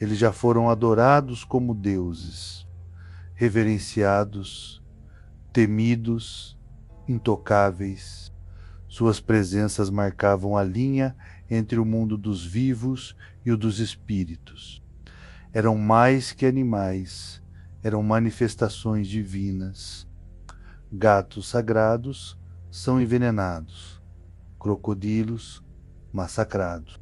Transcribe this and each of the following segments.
Eles já foram adorados como deuses, reverenciados, temidos, intocáveis. Suas presenças marcavam a linha entre o mundo dos vivos e o dos espíritos. Eram mais que animais, eram manifestações divinas. Gatos sagrados são envenenados, crocodilos massacrados.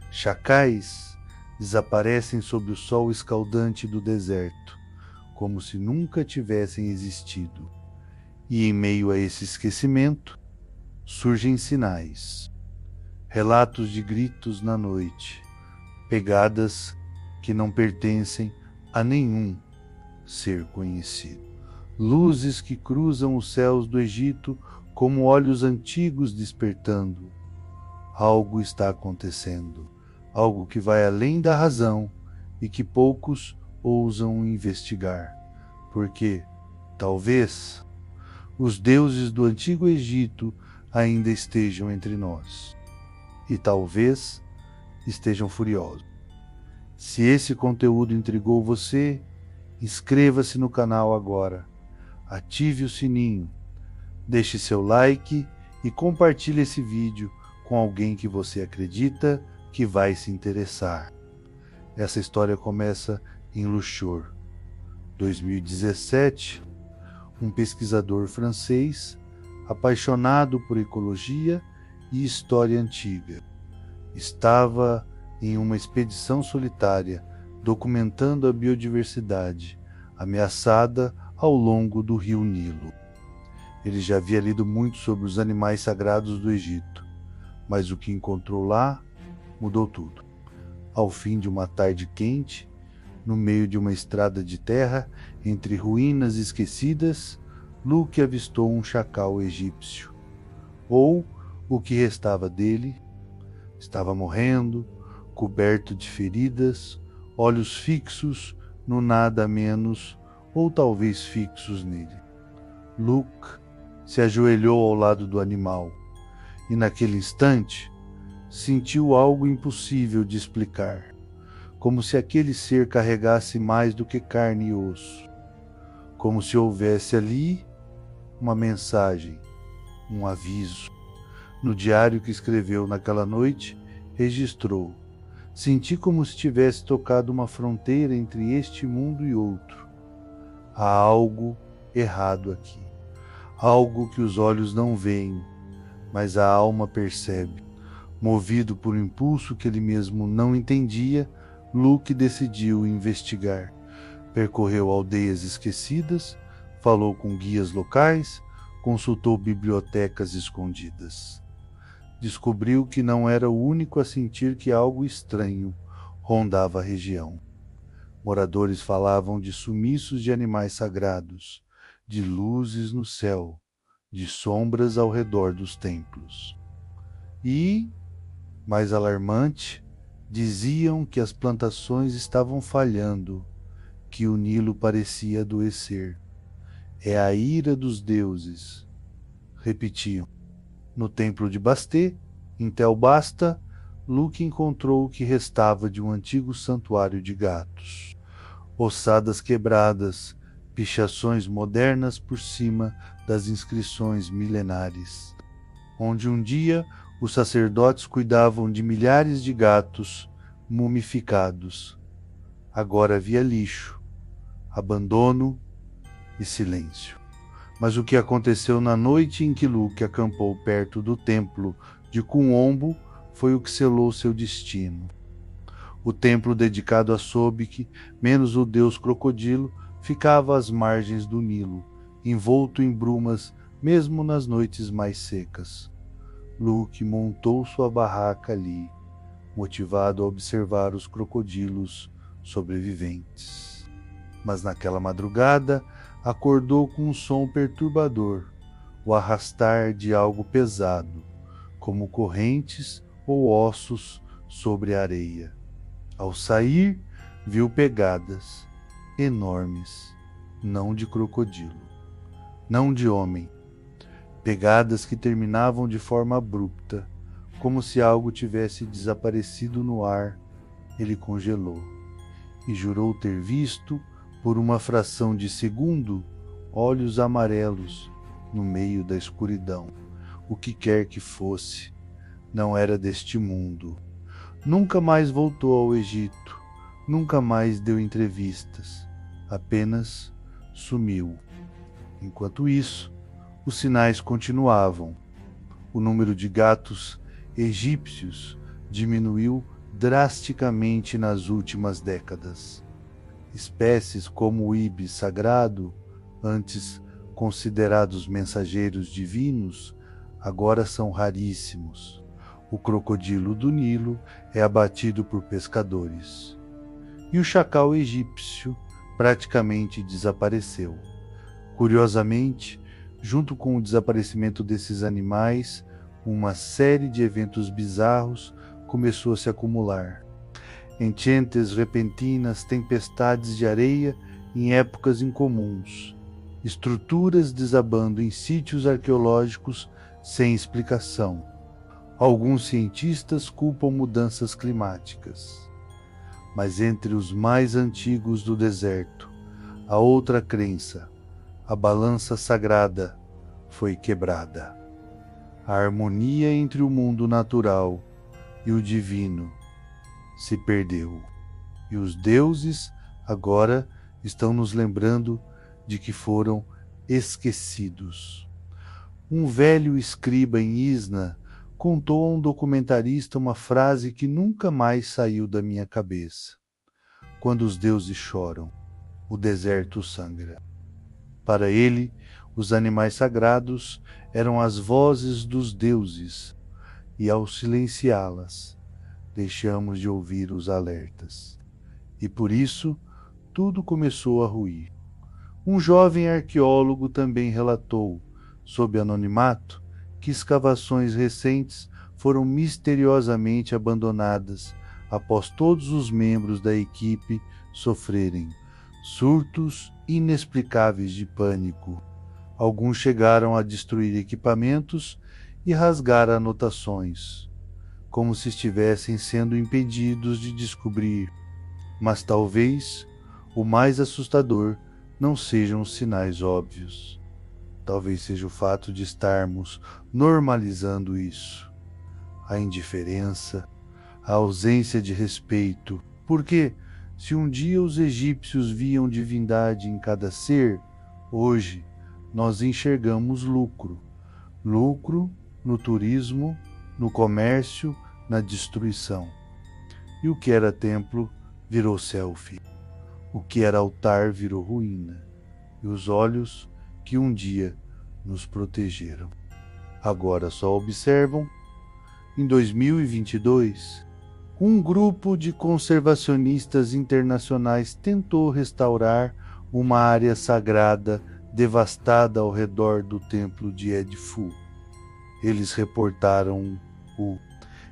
Chacais desaparecem sob o sol escaldante do deserto, como se nunca tivessem existido. E em meio a esse esquecimento, surgem sinais, relatos de gritos na noite, pegadas que não pertencem a nenhum ser conhecido. Luzes que cruzam os céus do Egito como olhos antigos despertando. Algo está acontecendo, algo que vai além da razão e que poucos ousam investigar, porque, talvez, os deuses do antigo Egito ainda estejam entre nós, e talvez estejam furiosos. Se esse conteúdo intrigou você, inscreva-se no canal agora, ative o sininho, deixe seu like e compartilhe esse vídeo com alguém que você acredita que vai se interessar. Essa história começa em Luxor, 2017. Um pesquisador francês, apaixonado por ecologia e história antiga, estava em uma expedição solitária documentando a biodiversidade ameaçada ao longo do rio Nilo. Ele já havia lido muito sobre os animais sagrados do Egito, mas o que encontrou lá mudou tudo. Ao fim de uma tarde quente, no meio de uma estrada de terra, entre ruínas esquecidas, Luke avistou um chacal egípcio. Ou o que restava dele. Estava morrendo, coberto de feridas, olhos fixos no nada menos, ou talvez fixos nele. Luke se ajoelhou ao lado do animal, e naquele instante sentiu algo impossível de explicar, como se aquele ser carregasse mais do que carne e osso, como se houvesse ali uma mensagem, um aviso. No diário que escreveu naquela noite, registrou: senti como se tivesse tocado uma fronteira entre este mundo e outro. Há algo errado aqui, algo que os olhos não veem, mas a alma percebe. Movido por um impulso que ele mesmo não entendia, Luke decidiu investigar. Percorreu aldeias esquecidas, falou com guias locais, consultou bibliotecas escondidas. Descobriu que não era o único a sentir que algo estranho rondava a região. Moradores falavam de sumiços de animais sagrados, de luzes no céu, de sombras ao redor dos templos. E, mais alarmante, diziam que as plantações estavam falhando, que o Nilo parecia adoecer. É a ira dos deuses, repetiam. No templo de Bastet, em Tel Basta, Luke encontrou o que restava de um antigo santuário de gatos. Ossadas quebradas, pichações modernas por cima das inscrições milenares, onde um dia os sacerdotes cuidavam de milhares de gatos mumificados. Agora havia lixo, abandono e silêncio. Mas o que aconteceu na noite em que Luke acampou perto do templo de Kuombo foi o que selou seu destino. O templo dedicado a Sobek, menos o deus crocodilo, ficava às margens do Nilo, envolto em brumas mesmo nas noites mais secas. Luke montou sua barraca ali, motivado a observar os crocodilos sobreviventes. Mas naquela madrugada acordou com um som perturbador, o arrastar de algo pesado, como correntes ou ossos sobre a areia. Ao sair, viu pegadas enormes, não de crocodilo, não de homem, pegadas que terminavam de forma abrupta, como se algo tivesse desaparecido no ar. Ele congelou. e jurou ter visto, por uma fração de segundo, olhos amarelos no meio da escuridão. O que quer que fosse, não era deste mundo. Nunca mais voltou ao Egito, nunca mais deu entrevistas, apenas sumiu. Enquanto isso, os sinais continuavam. O número de gatos egípcios diminuiu drasticamente nas últimas décadas. Espécies como o ibis sagrado, antes considerados mensageiros divinos, agora são raríssimos. O crocodilo do Nilo é abatido por pescadores. E o chacal egípcio praticamente desapareceu. Curiosamente, junto com o desaparecimento desses animais, uma série de eventos bizarros começou a se acumular. Enchentes repentinas, tempestades de areia em épocas incomuns, estruturas desabando em sítios arqueológicos sem explicação. Alguns cientistas culpam mudanças climáticas. Mas entre os mais antigos do deserto, a outra crença, a balança sagrada, foi quebrada. A harmonia entre o mundo natural e o divino se perdeu. E os deuses agora estão nos lembrando de que foram esquecidos. Um velho escriba em Isna contou a um documentarista uma frase que nunca mais saiu da minha cabeça. Quando os deuses choram, o deserto sangra. Para ele, os animais sagrados eram as vozes dos deuses, e ao silenciá-las, deixamos de ouvir os alertas. E por isso, tudo começou a ruir. Um jovem arqueólogo também relatou, sob anonimato, que escavações recentes foram misteriosamente abandonadas após todos os membros da equipe sofrerem surtos inexplicáveis de pânico. Alguns chegaram a destruir equipamentos e rasgar anotações, como se estivessem sendo impedidos de descobrir. Mas talvez o mais assustador não sejam os sinais óbvios. Talvez seja o fato de estarmos normalizando isso. A indiferença, a ausência de respeito. Porque, se um dia os egípcios viam divindade em cada ser, hoje nós enxergamos lucro. Lucro no turismo, no comércio, na destruição. E o que era templo virou selfie. O que era altar virou ruína. E os olhos que um dia nos protegeram agora só observam. Em 2022, um grupo de conservacionistas internacionais tentou restaurar uma área sagrada devastada ao redor do templo de Edfu. Eles reportaram o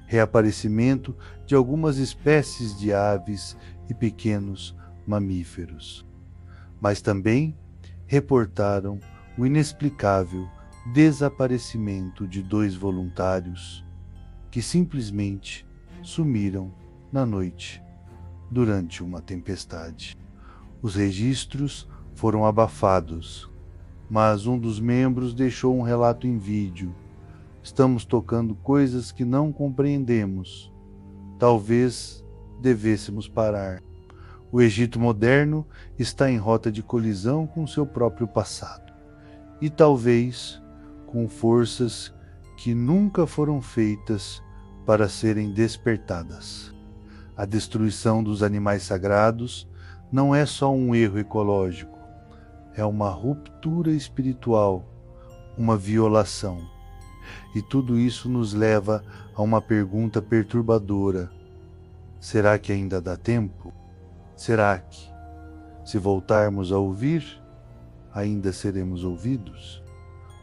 reaparecimento de algumas espécies de aves e pequenos mamíferos, mas também reportaram o inexplicável desaparecimento de 2 voluntários que simplesmente sumiram na noite durante uma tempestade. Os registros foram abafados, mas um dos membros deixou um relato em vídeo. Estamos tocando coisas que não compreendemos. Talvez devêssemos parar. O Egito moderno está em rota de colisão com seu próprio passado. E talvez com forças que nunca foram feitas para serem despertadas. A destruição dos animais sagrados não é só um erro ecológico, é uma ruptura espiritual, uma violação. E tudo isso nos leva a uma pergunta perturbadora. Será que ainda dá tempo? Será que, se voltarmos a ouvir, ainda seremos ouvidos?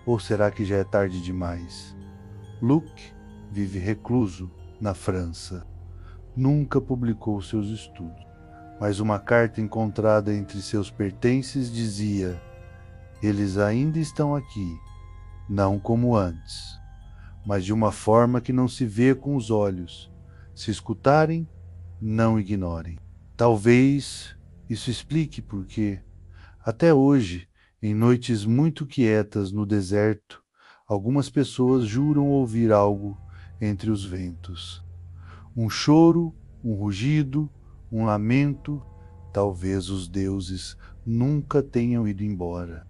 Ou será que já é tarde demais? Luke vive recluso na França. Nunca publicou seus estudos, mas uma carta encontrada entre seus pertences dizia: eles ainda estão aqui, não como antes, mas de uma forma que não se vê com os olhos. Se escutarem, não ignorem. Talvez isso explique por que, até hoje, em noites muito quietas no deserto, algumas pessoas juram ouvir algo entre os ventos. Um choro, um rugido, um lamento. Talvez os deuses nunca tenham ido embora.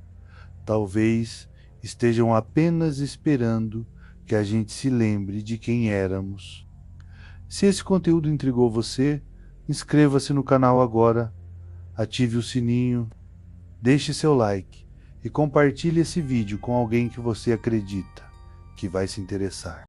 Talvez estejam apenas esperando que a gente se lembre de quem éramos. Se esse conteúdo intrigou você, inscreva-se no canal agora, ative o sininho, deixe seu like e compartilhe esse vídeo com alguém que você acredita que vai se interessar.